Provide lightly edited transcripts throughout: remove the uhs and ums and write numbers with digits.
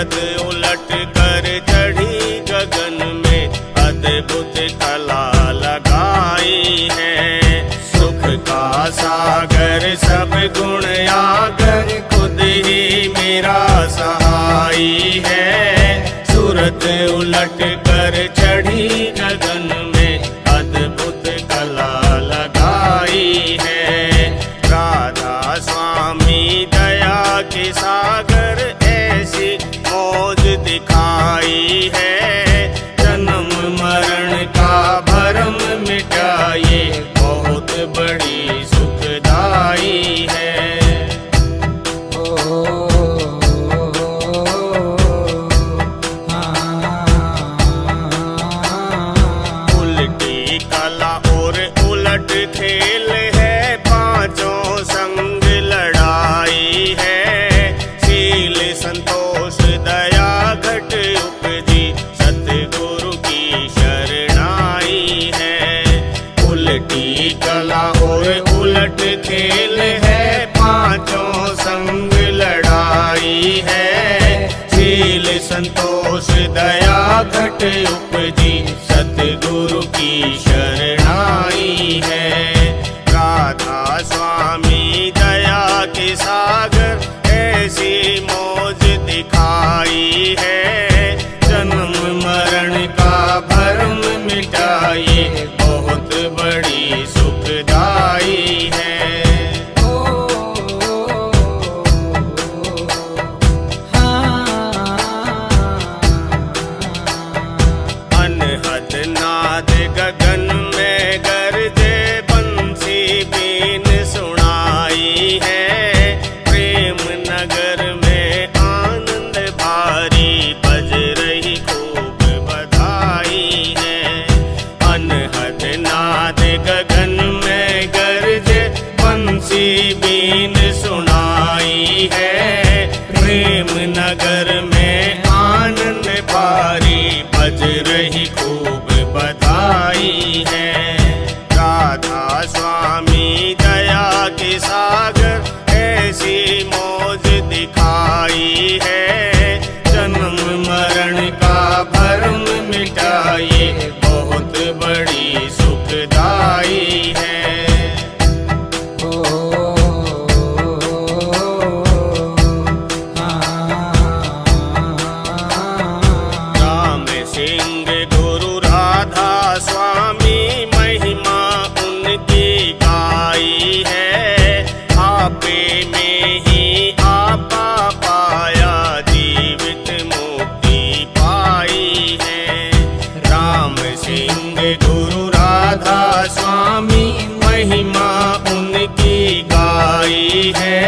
सूरत उलट कर चढ़ी गगन में अद्भुत कला लगाई है। सुख का सागर सब गुण आगर खुद ही मेरा सहाई है। सूरत उलट कर चढ़ी गगन में अद्भुत कला लगाई है। राधा स्वामी दया के सागर ऐसी मौज दिखाई है। जन्म मरण का भरम मिटाए बहुत बड़ी सुखदाई है। उल्टी कला और उलट खेल है, पांचों संग लड़ाई है। शील संतोष दया घट उपजी सतगुरु की शरणाई है। उल्टी कला और उलट खेल है, पांचों संग लड़ाई है। शील संतोष दया घट उपजी सतगुरु की शरणाई है। राधा स्वामी दया के सागर ऐसी मौज दिखाई है। जन्म मरण का भरम मिटाए बहुत बड़ी सुखदाई है। अनहद नाद गगन में गरजे बंसी बीन सुनाई है। प्रेम नगर में आनंद भारी बज रही खूब बधाई है। अनहद नाद गगन में गरजे बंसी बीन सुनाई है। प्रेम नगर में आनंद भारी बज रही खूब बधाई है। राधा स्वामी दया के सागर ऐसी मौज दिखाई है। जन्म मरण का भरम मिटाए बहुत बड़ी सुखदाई है। राम सिंह गुरु राधा स्वामी महिमा उनकी गाई है। आपे में ही आपा पाया जीवित मुक्ति पाई है। राम सिंह गुरु राधा स्वामी महिमा उनकी गाई है।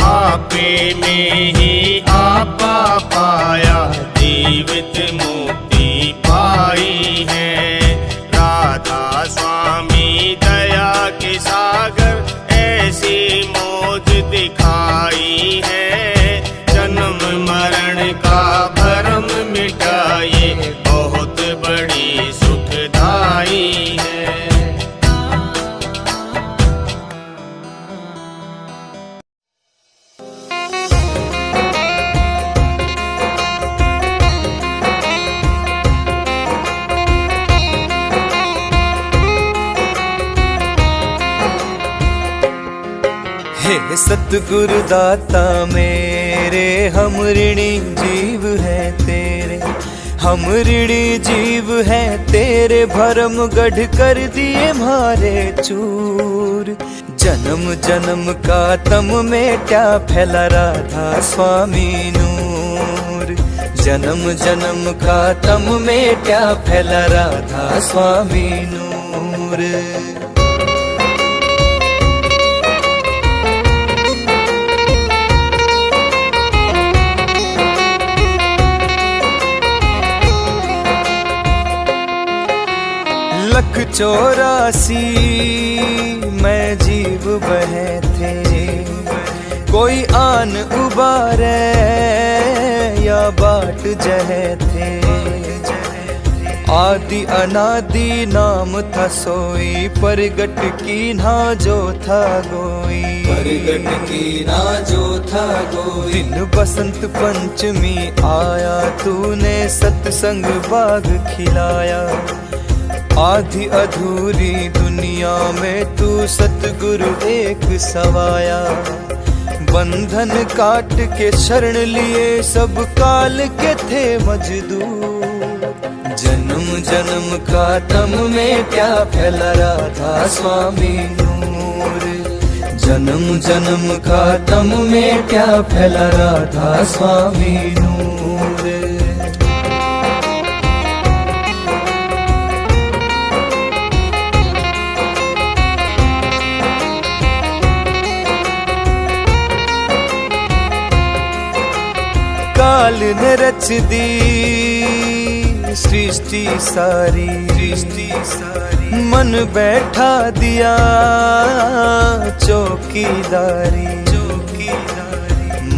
आपे में ही आपा पाया जीवित मुक्ति पाई है। राधा स्वामी दया के सागर ऐसी मौज दिखाई है। जन्म मरण का भरम मिटाए बहुत बड़ी सुखदाई है। हे सतगुरु दाता मेरे, हम ऋणी जीव है तेरे। हम ऋणी जीव है तेरे, भरम गढ़ कर दिए मारे चूर। जन्म जन्म का तम मेटा फैला राधा स्वामी नूर। जन्म जन्म का तम मेटा फैला राधा स्वामी नूर। लख 84 मैं जीव बहे थे, कोई आन उबारे या बाट जहे थे। आदि अनादि नाम था सोई, परगट की ना जो था गोई। परगट की ना जो था गोई। दिन बसंत पंचमी आया, तूने सत्संग बाग खिलाया। आधी अधूरी दुनिया में तू सतगुरु एक सवाया। बंधन काट के शरण लिए सब काल के थे मजदूर। जन्म जन्म का तम में क्या फैला राधा स्वामी नूर। जन्म जन्म का तम में क्या फैला राधा स्वामी नूर। काल ने रच दी सृष्टि सारी, मन बैठा दिया चौकीदारी।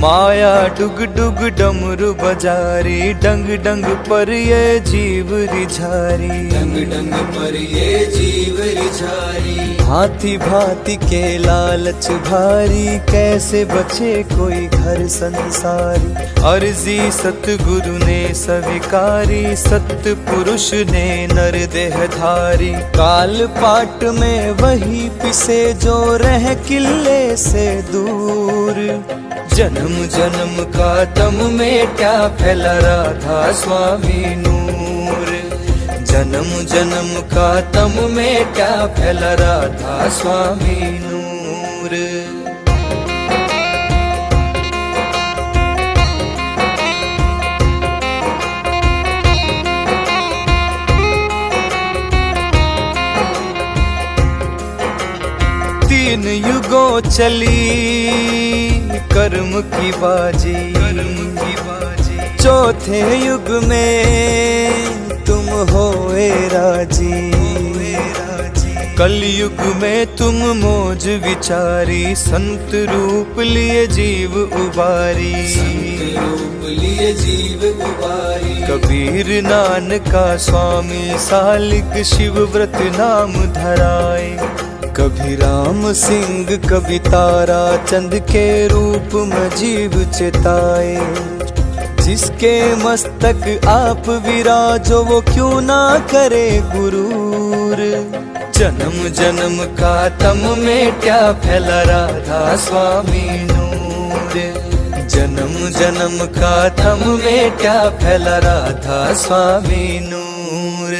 माया डुग डुग डमरू बजारी, डंग डंग पर ये जीव रिझारी। डंग डंग पर ये जीव रिझारी। भांति भांति के लालच भारी, कैसे बचे कोई घर संसारी। अर्जी सतगुरु ने स्वीकारी, सत्य पुरुष ने नर देहधारी। काल पाट में वही पिसे जो रह किले से दूर। जन्म जन्म का तम में क्या फैला राधा स्वामी नूर। जन्म जन्म का तम में क्या फैला राधा स्वामी नूर। तीन युगों चली कर्म की बाजी। चौथे युग में तुम होए राजी। कलयुग में तुम मौज विचारी, संत रूप लिए जीव उबारी। रूप लिए जीव उबारी। कबीर नानका स्वामी सालिक, शिव व्रत नाम धराए। कभी राम सिंह कभी तारा चंद के रूप में जीव चिताए। जिसके मस्तक आप विराजो वो क्यों ना करे गुरूर। जन्म जन्म का तम में क्या फैला राधा स्वामी नूर। जन्म जन्म का तम में क्या फैला राधा स्वामी नूर।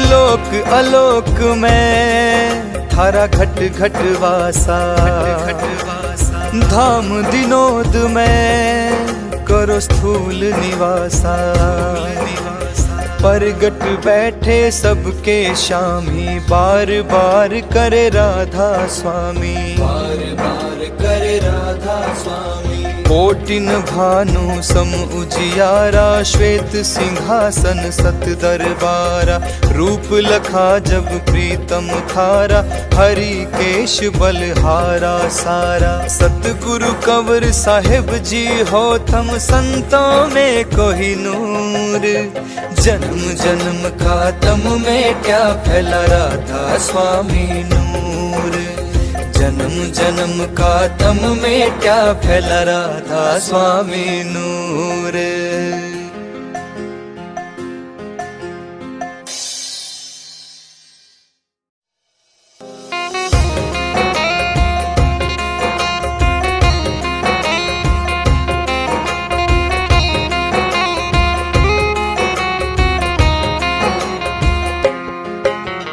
लोक अलोक में थारा घट घट वासा। धाम दिनोद में करो स्थूल निवासा। परगट बैठे सबके शामी, बार बार करे राधा स्वामी। बार बार करे राधा स्वामी। कोटिन भानु सम उजियारा, श्वेत सिंहासन सत दरबारा। रूप लखा जब प्रीतम थारा, हरि केश बलहारा सारा। सतगुरु कंवर साहिब जी हो थम, संतों में कोई नूर। जन्म जन्म का तम में क्या फैला राधा स्वामी नूर। जन्म जन्म का तम में क्या फैला राधा स्वामी नूर।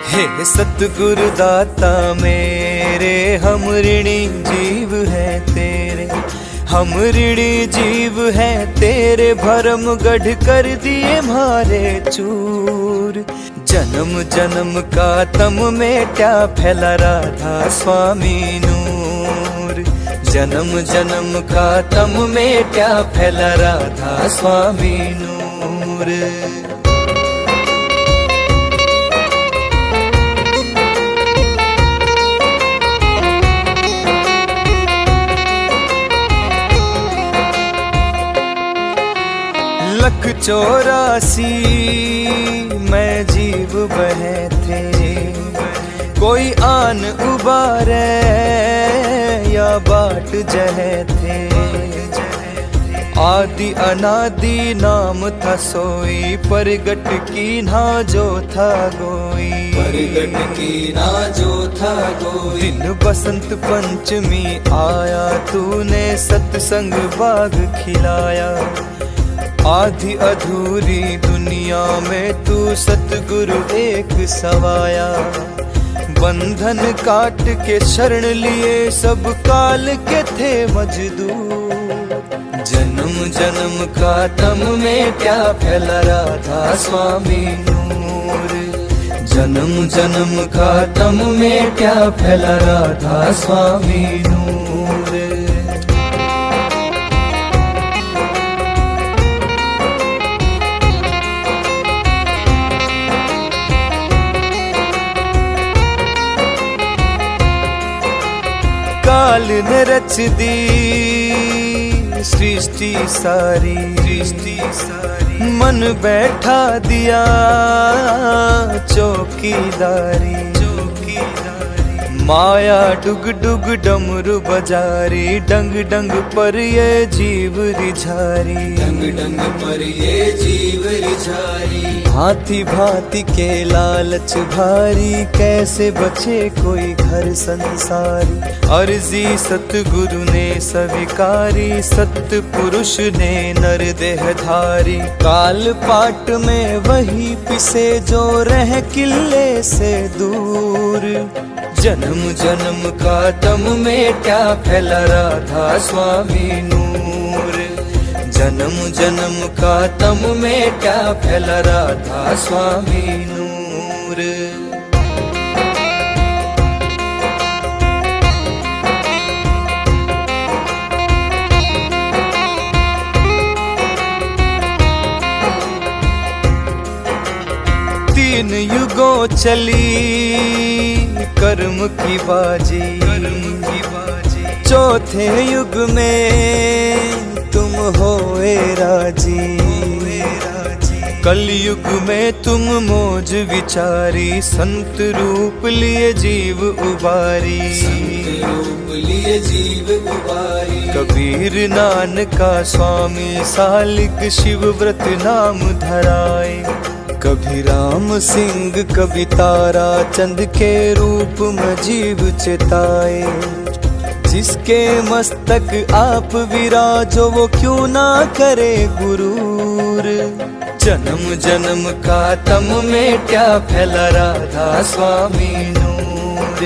हे सतगुरु दाता मेरे, हम ऋणी जीव हैं तेरे। हम ऋणी जीव हैं तेरे, भरम गढ़ कर दिए मारे चूर। जन्म जन्म का तम में क्या फैला राधा स्वामी नूर। जन्म जन्म का तम में क्या फैला राधा स्वामी नूर। 1,84 मैं जीव बहे थे, कोई आन उबारे या बाट जहे थे। आदि अनादि नाम था सोई, परगट की ना जो था गोई। परगट की ना जो था गोई। दिन बसंत पंचमी आया, तूने सत्संग बाग खिलाया। आधी अधूरी दुनिया में तू सतगुरु एक सवाया। बंधन काट के शरण लिए सब काल के थे मजदूर। जन्म जन्म का तम में क्या फैला राधा स्वामी नूर। जन्म जन्म का तम में क्या फैला राधा स्वामी नूर। काल ने रच दी सृष्टि सारी, मन बैठा दिया चौकीदारी। माया डुग डुग डमरू बजारी, डंग डंग पर ये जीव रिझारी। डंग डंग पर ये जीव रिझारी। भांति भांति के लालच भारी, कैसे बचे कोई घर संसारी। अर्जी सतगुरु ने स्वीकारी, सतपुरुष ने नर देहधारी। काल पाट में वही पिसे जो रह किले से दूर। जन्म जन्म का तम में क्या फैला राधा स्वामी नूर। जन्म जन्म का तम में क्या फैला राधा स्वामी नूर। तीन युगों चली कर्म की बाजी, चौथे युग में तुम होए राजी। कलयुग में तुम मौज विचारी, संत रूप लिए जीव उबारी। रूप लिए जीव उबारी। कबीर नानका स्वामी सालिक शिव व्रत नाम धराए। कभी राम सिंह कभी तारा चंद के रूप में जीव चिताए। जिसके मस्तक आप विराजो वो क्यों ना करे गुरूर। जन्म जन्म का तम में क्या फैला राधा स्वामी नूर।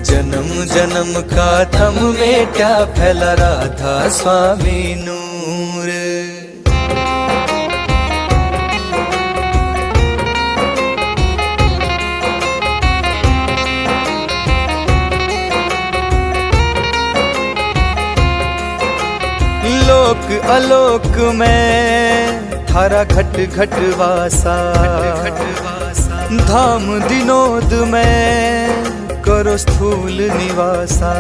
जन्म जन्म का तम में क्या फैला राधा स्वामी नूर। लोक अलोक में थारा घट घट वासा। धाम दिनोद में करो स्थूल निवासा।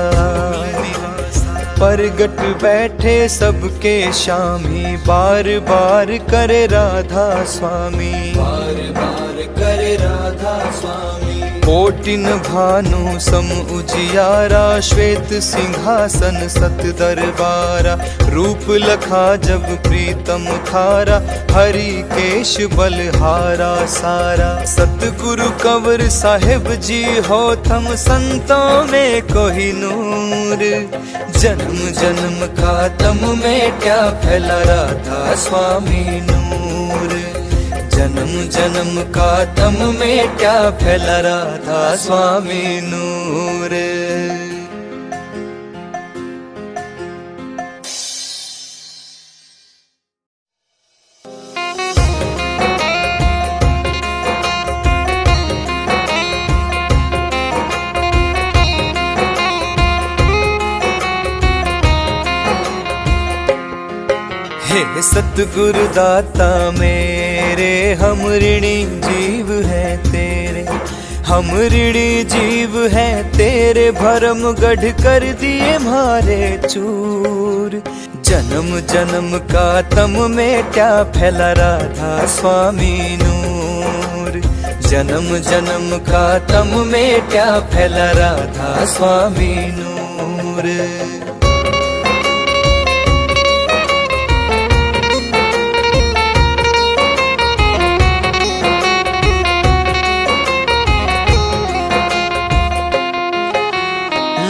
परगट बैठे सबके शामी, बार बार करे राधा स्वामी। बार बार करे राधा स्वामी। कोटिन भानु सम उजियारा, श्वेत सिंहासन सत दरबारा। रूप लखा जब प्रीतम थारा, हरि केश बलहारा सारा। सतगुरु कंवर साहिब जी हो थम संतों में कोहिनूर। जन्म जन्म का तम में क्या फैला राधा स्वामी नूर। जन्म जन्म का तम में क्या फैला राधा स्वामी नूर। हे सतगुरु दाता मेरे, हम ऋणी जीव हैं तेरे। हम ऋणी जीव हैं तेरे, भरम गढ़ कर दिए मारे चूर। जन्म जन्म का तम में क्या फैला राधा स्वामी नूर। जन्म जन्म का तम में क्या फैला राधा स्वामी नूर।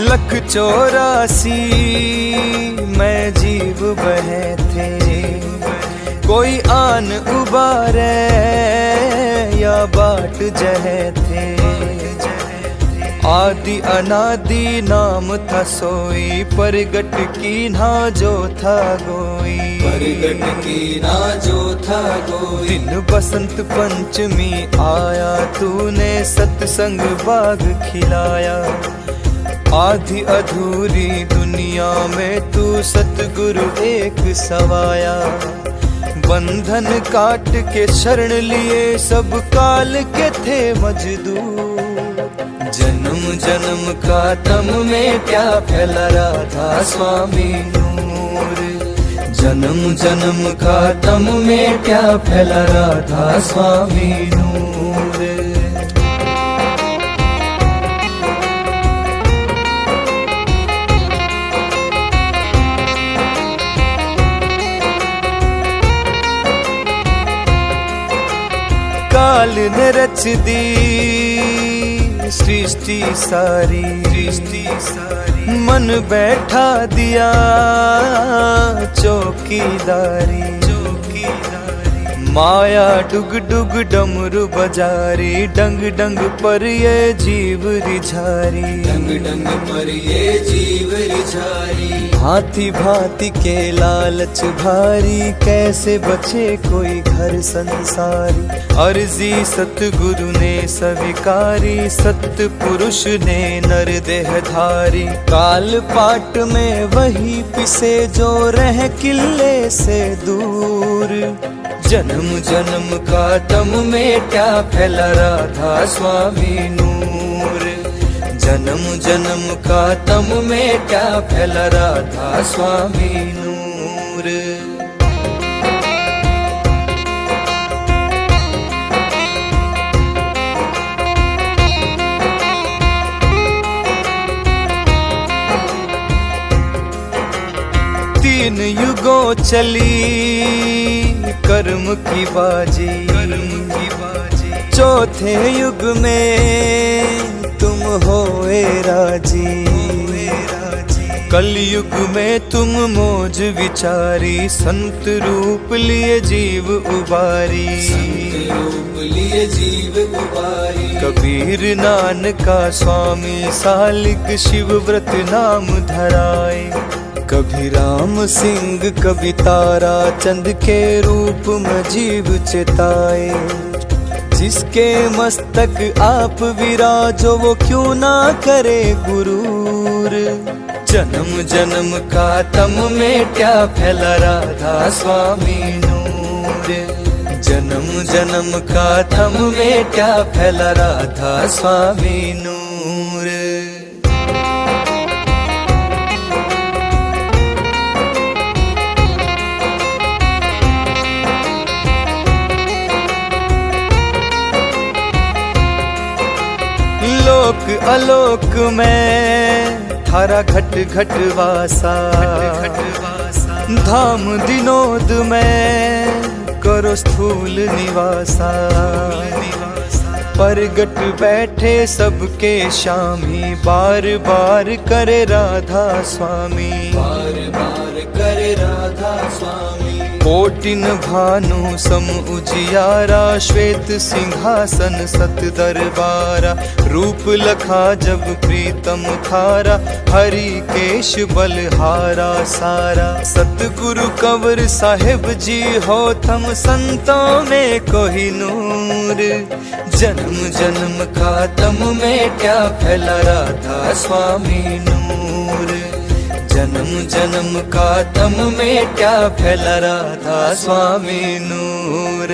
लख 84 मैं जीव बहे थे, कोई आन उबारे या बाट जहे थे। आदि अनादि नाम था सोई, परगट की ना जो था गोई। परगट की ना जो था गोई। दिन बसंत पंचमी आया, तूने सत्संग बाग खिलाया। आधी अधूरी दुनिया में तू सतगुरु एक सवाया। बंधन काट के शरण लिए सब काल के थे मजदूर। जन्म जन्म का तम में क्या फैला राधा स्वामी नूर। जन्म जन्म का तम में क्या फैला राधा स्वामी नूर। काल ने रच दी सृष्टि सारी, मन बैठा दिया चौकीदारी। माया डुग डुग डमरू बजारी, डंग डंग पर ये जीव रिझारी। डंग डंग पर ये जीव रिझारी। भांति भांति के लालच भारी, कैसे बचे कोई घर संसारी। अर्जी सतगुरु ने स्वीकारी, सत्य पुरुष ने नर देहधारी। काल पाट में वही पिसे जो रह किले से दूर। जन्म जन्म का तम में क्या फैला राधा स्वामी नूर। जन्म जन्म का तम में क्या फैला राधा स्वामी नूर। तीन युगों चली कर्म की बाजी, चौथे युग में तुम होए राजी। कलयुग में तुम मौज विचारी, संत रूप लिए जीव उबारी। रूप लिए जीव उबारी। कबीर नानका स्वामी सालिक, शिव व्रत नाम धराए। कभी राम सिंह कभी तारा चंद के रूप में जीव चिताए। जिसके मस्तक आप विराजो वो क्यों ना करे गुरूर। जन्म जन्म का तम में क्या फैला राधा स्वामी नूर। जन्म जन्म का तम में क्या फैला राधा स्वामी नूर। लोक अलोक में थारा घट घट वासा। धाम दिनोद में करो स्थूल निवासा। परगट बैठे सबके शामी, बार बार करे राधा स्वामी। बार बार करे राधा स्वामी। कोटिन भानु सम उजियारा, श्वेत सिंहासन सत दरबारा। रूप लखा जब प्रीतम थारा, हरि केश बलहारा सारा। सतगुरु कंवर साहिब जी हो थम, संतों में कोई नूर। जन्म जन्म का तम में क्या फैला राधा स्वामी नूर। जन्म जन्म का तम में क्या फैला राधा स्वामी नूर।